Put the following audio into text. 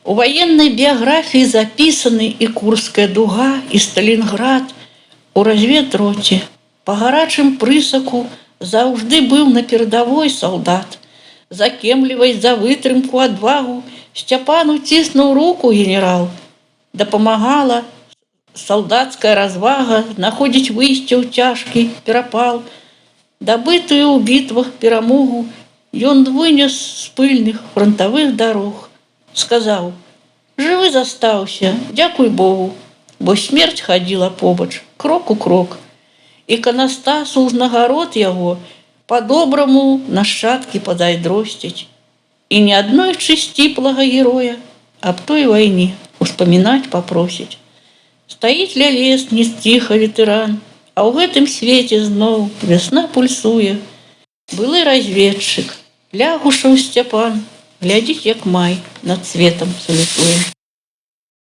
У военной биографии записаны и Курская дуга, и Сталинград. У разведроте по гарачым прысаку заўжды быў на перадовой солдат. Закемліваць за вытрымку, адвагу Сцяпану ціснуў руку генерал. Дапамагала солдатская развага знаходзіць выйсце ў цяжкі перапал. Дабытую ў бітвах перамогу ён вынес з пыльных фронтавых дарог. Сказаў: жывы застаўся, дзякуй Богу, бо смерць хадзіла побач, крок у крок. Іканастасу ўзнагарод яго по-добраму нашчадкі падайдросцяць. І ні аднойчы сціплага героя аб той вайне успамінаць папросіць. Стаіць ля лесніц ціха ветэран, а ў гэтым свеце зноў вясна пульсуе. Былы разведчык, лягушаў Сцяпан, глядзіць, як май над светам салютуе.